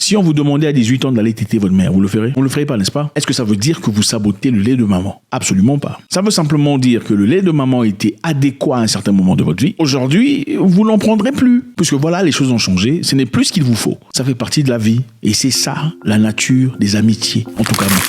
Si on vous demandait à 18 ans d'aller téter votre mère, vous le ferez? On le ferait pas, n'est-ce pas? Est-ce que ça veut dire que vous sabotez le lait de maman? Absolument pas. Ça veut simplement dire que le lait de maman était adéquat à un certain moment de votre vie. Aujourd'hui, vous n'en prendrez plus. Puisque voilà, les choses ont changé. Ce n'est plus ce qu'il vous faut. Ça fait partie de la vie. Et c'est ça, la nature des amitiés. En tout cas, moi.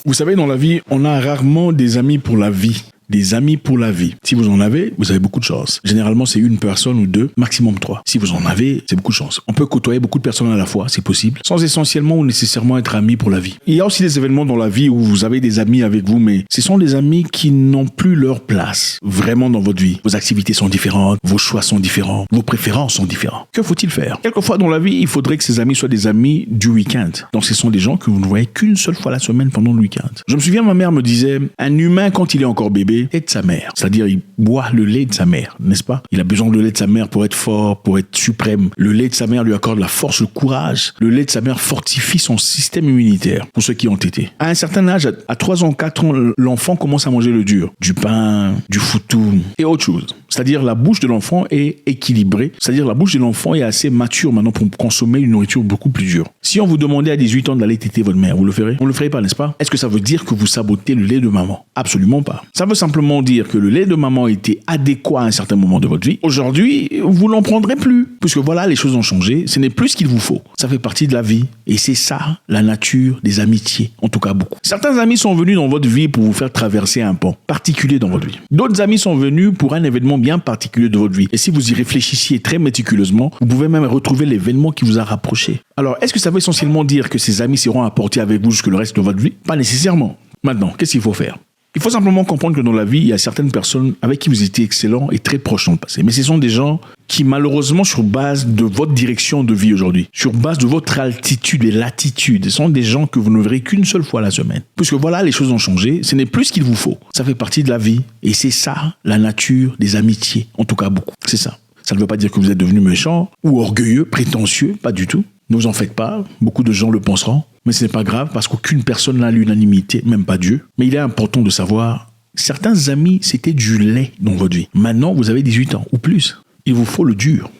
Vous savez, dans la vie, on a rarement des amis pour la vie. Des amis pour la vie. Si vous en avez, vous avez beaucoup de chance. Généralement, c'est une personne ou deux, maximum 3. Si vous en avez, c'est beaucoup de chance. On peut côtoyer beaucoup de personnes à la fois, c'est possible, sans essentiellement ou nécessairement être amis pour la vie. Il y a aussi des événements dans la vie où vous avez des amis avec vous, mais ce sont des amis qui n'ont plus leur place vraiment dans votre vie. Vos activités sont différentes, vos choix sont différents, vos préférences sont différentes. Que faut-il faire? Quelquefois dans la vie, il faudrait que ces amis soient des amis du week-end. Donc ce sont des gens que vous ne voyez qu'une seule fois la semaine pendant le week-end. Je me souviens, ma mère me disait, un humain quand il est encore bébé, est de sa mère. C'est-à-dire, il boit le lait de sa mère, n'est-ce pas? Il a besoin de lait de sa mère pour être fort, pour être suprême. Le lait de sa mère lui accorde la force, le courage. Le lait de sa mère fortifie son système immunitaire, pour ceux qui ont été. À un certain âge, à 3 ans, 4 ans, l'enfant commence à manger le dur. Du pain, du foutou et autre chose. C'est-à-dire, la bouche de l'enfant est équilibrée. C'est-à-dire, la bouche de l'enfant est assez mature maintenant pour consommer une nourriture beaucoup plus dure. Si on vous demandait à 18 ans d'aller téter votre mère, vous le ferez? On le ferait pas, n'est-ce pas? Est-ce que ça veut dire que vous sabotez le lait de maman? Absolument pas. Ça veut simplement dire que le lait de maman était adéquat à un certain moment de votre vie. Aujourd'hui, vous n'en prendrez plus. Puisque voilà, les choses ont changé. Ce n'est plus ce qu'il vous faut. Ça fait partie de la vie. Et c'est ça, la nature des amitiés. En tout cas, beaucoup. Certains amis sont venus dans votre vie pour vous faire traverser un pont particulier dans votre vie. D'autres amis sont venus pour un événement bien particulier de votre vie. Et si vous y réfléchissiez très méticuleusement, vous pouvez même retrouver l'événement qui vous a rapproché. Alors, est-ce que ça veut essentiellement dire que ces amis seront apportés avec vous jusque le reste de votre vie? Pas nécessairement. Maintenant, qu'est-ce qu'il faut faire? Il faut simplement comprendre que dans la vie, il y a certaines personnes avec qui vous étiez excellents et très proches dans le passé. Mais ce sont des gens qui, malheureusement, sur base de votre direction de vie aujourd'hui, sur base de votre altitude et latitude, ce sont des gens que vous ne verrez qu'une seule fois la semaine. Puisque voilà, les choses ont changé. Ce n'est plus ce qu'il vous faut. Ça fait partie de la vie. Et c'est ça, la nature des amitiés. En tout cas, beaucoup. C'est ça. Ça ne veut pas dire que vous êtes devenu méchant ou orgueilleux, prétentieux. Pas du tout. Ne vous en faites pas. Beaucoup de gens le penseront. Mais ce n'est pas grave parce qu'aucune personne n'a l'unanimité, même pas Dieu. Mais il est important de savoir, certains amis, c'était du lait dans votre vie. Maintenant, vous avez 18 ans ou plus. Il vous faut le dur.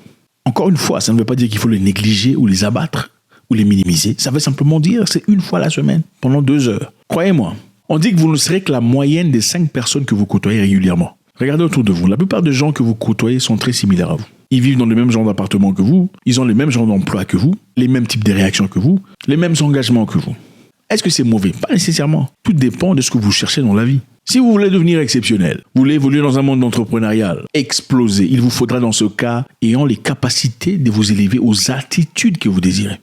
Encore une fois, ça ne veut pas dire qu'il faut les négliger ou les abattre ou les minimiser. Ça veut simplement dire c'est une fois la semaine, pendant 2 heures. Croyez-moi, on dit que vous ne serez que la moyenne des 5 personnes que vous côtoyez régulièrement. Regardez autour de vous. La plupart des gens que vous côtoyez sont très similaires à vous. Ils vivent dans le même genre d'appartement que vous, ils ont les mêmes genres d'emploi que vous, les mêmes types de réactions que vous, les mêmes engagements que vous. Est-ce que c'est mauvais? Pas nécessairement. Tout dépend de ce que vous cherchez dans la vie. Si vous voulez devenir exceptionnel, vous voulez évoluer dans un monde entrepreneurial, exploser, il vous faudra dans ce cas ayant les capacités de vous élever aux attitudes que vous désirez.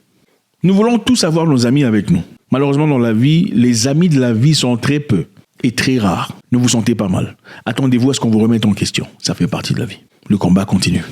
Nous voulons tous avoir nos amis avec nous. Malheureusement, dans la vie, les amis de la vie sont très peu et très rares. Ne vous sentez pas mal. Attendez-vous à ce qu'on vous remette en question. Ça fait partie de la vie. Le combat continue.